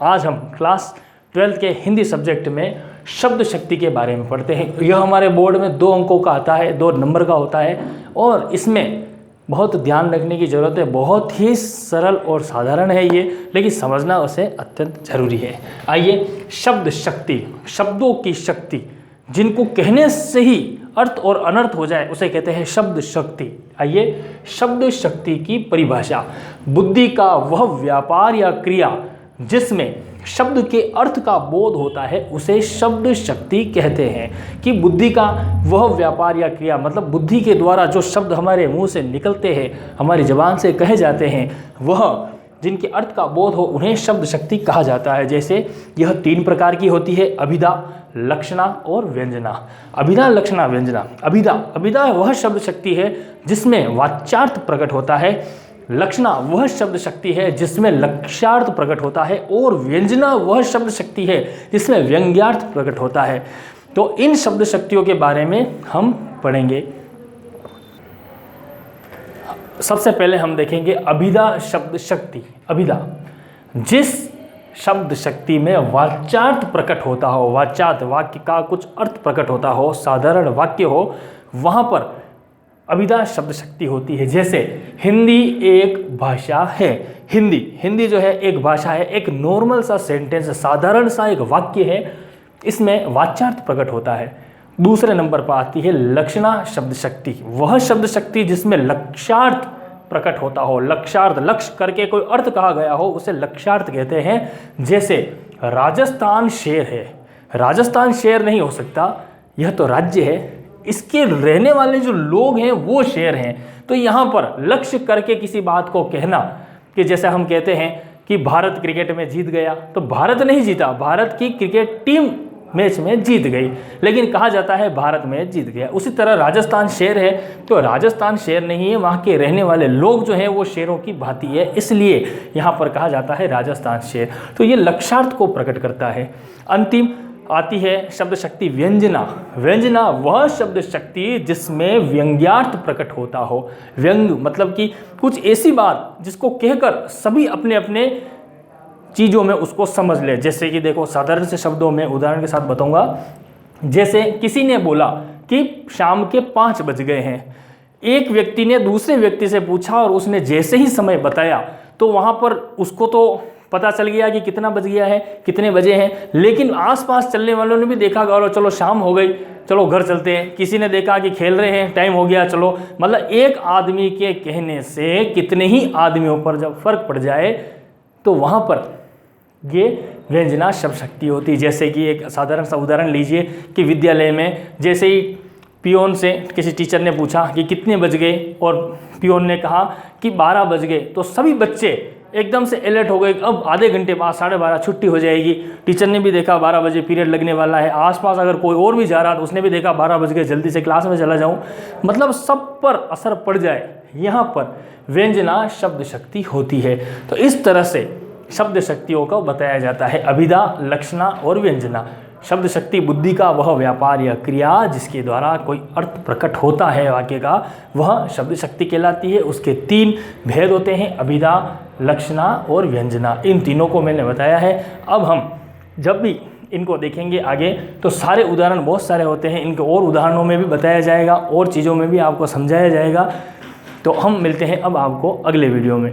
आज हम class 12th के हिंदी सब्जेक्ट में शब्द शक्ति के बारे में पढ़ते हैं। यह हमारे बोर्ड में 2 अंकों का आता है, 2 नंबर का होता है और इसमें बहुत ध्यान रखने की ज़रूरत है। बहुत ही सरल और साधारण है ये, लेकिन समझना उसे अत्यंत जरूरी है। आइए, शब्द शक्ति, शब्दों की शक्ति, जिनको कहने से ही अर्थ और अनर्थ हो जाए उसे कहते हैं शब्द शक्ति। आइए, शब्द शक्ति की परिभाषा, बुद्धि का वह व्यापार या क्रिया जिसमें शब्द के अर्थ का बोध होता है उसे शब्द शक्ति कहते हैं। कि बुद्धि का वह व्यापार या क्रिया मतलब बुद्धि के द्वारा जो शब्द हमारे मुंह से निकलते हैं, हमारी ज़बान से कहे जाते हैं, वह जिनके अर्थ का बोध हो उन्हें शब्द शक्ति कहा जाता है। जैसे यह 3 प्रकार की होती है, अभिधा, लक्षणा और व्यंजना। अभिधा, लक्षणा, व्यंजना। अभिधा वह शब्द शक्ति है जिसमें वाच्यार्थ प्रकट होता है। लक्षणा वह शब्द शक्ति है जिसमें लक्ष्यार्थ प्रकट होता है और व्यंजना वह शब्द शक्ति है जिसमें व्यंग्यार्थ प्रकट होता है। तो इन शब्द शक्तियों के बारे में हम पढ़ेंगे। सबसे पहले हम देखेंगे अभिधा शब्द शक्ति। अभिधा, जिस शब्द शक्ति में वाच्यार्थ प्रकट होता हो, वाच्यार्थ वाक्य का कुछ अर्थ प्रकट होता हो, साधारण वाक्य हो, वहाँ पर अभिधा शब्द शक्ति होती है। जैसे हिंदी एक भाषा है। हिंदी जो है एक भाषा है, एक नॉर्मल सा सेंटेंस, साधारण सा एक वाक्य है, इसमें वाच्यार्थ प्रकट होता है। दूसरे नंबर पर आती है लक्षणा शब्द शक्ति, वह शब्द शक्ति जिसमें लक्ष्यार्थ प्रकट होता हो। लक्ष्यार्थ, लक्ष्य करके कोई अर्थ कहा गया हो उसे लक्ष्यार्थ कहते हैं। जैसे राजस्थान शेर है, राजस्थान शेर नहीं हो सकता, यह तो राज्य है, इसके रहने वाले जो लोग हैं वो शेर हैं। तो यहाँ पर लक्ष्य करके किसी बात को कहना, कि जैसे हम कहते हैं कि भारत क्रिकेट में जीत गया, तो भारत नहीं जीता, भारत की क्रिकेट टीम मैच में जीत गई, लेकिन कहा जाता है भारत में जीत गया। उसी तरह राजस्थान शेर है, तो राजस्थान शेर नहीं है, वहाँ के रहने वाले लोग जो हैं वो शेरों की भांति है, इसलिए यहाँ पर कहा जाता है राजस्थान शेर। तो ये लक्ष्यार्थ को प्रकट करता है। अंतिम आती है शब्द शक्ति व्यंजना। व्यंजना वह शब्द शक्ति जिसमें व्यंग्यार्थ प्रकट होता हो। व्यंग मतलब कि कुछ ऐसी बात जिसको कहकर सभी अपने अपने चीज़ों में उसको समझ ले। जैसे कि देखो, साधारण से शब्दों में उदाहरण के साथ बताऊंगा। जैसे किसी ने बोला कि शाम के 5 बज गए हैं, एक व्यक्ति ने दूसरे व्यक्ति से पूछा और उसने जैसे ही समय बताया तो वहाँ पर उसको तो पता चल गया कि कितना बज गया है, कितने बजे हैं, लेकिन आसपास चलने वालों ने भी देखा और चलो शाम हो गई, चलो घर चलते हैं। किसी ने देखा कि खेल रहे हैं, टाइम हो गया, चलो। मतलब एक आदमी के कहने से कितने ही आदमियों पर जब फर्क पड़ जाए तो वहाँ पर ये व्यंजना शब्द शक्ति होती है। जैसे कि एक साधारण सा उदाहरण लीजिए कि विद्यालय में जैसे ही पियोन से किसी टीचर ने पूछा कि कितने बज गए और पियोन ने कहा कि 12 बज गए, तो सभी बच्चे एकदम से अलर्ट हो गए। अब आधे घंटे बाद 12:30 छुट्टी हो जाएगी। टीचर ने भी देखा 12 बजे पीरियड लगने वाला है, आसपास अगर कोई और भी जा रहा तो उसने भी देखा 12 बज गए, जल्दी से क्लास में चला जाऊं। मतलब सब पर असर पड़ जाए, यहाँ पर व्यंजना शब्द शक्ति होती है। तो इस तरह से शब्द शक्तियों को बताया जाता है, अभिधा, लक्षणा और व्यंजना। शब्द शक्ति बुद्धि का वह व्यापार या क्रिया जिसके द्वारा कोई अर्थ प्रकट होता है वाक्य का, वह शब्द शक्ति कहलाती है। उसके 3 भेद होते हैं, अभिधा, लक्षणा और व्यंजना। इन तीनों को मैंने बताया है। अब हम जब भी इनको देखेंगे आगे तो सारे उदाहरण बहुत सारे होते हैं, इनको और उदाहरणों में भी बताया जाएगा और चीज़ों में भी आपको समझाया जाएगा। तो हम मिलते हैं अब आपको अगले वीडियो में।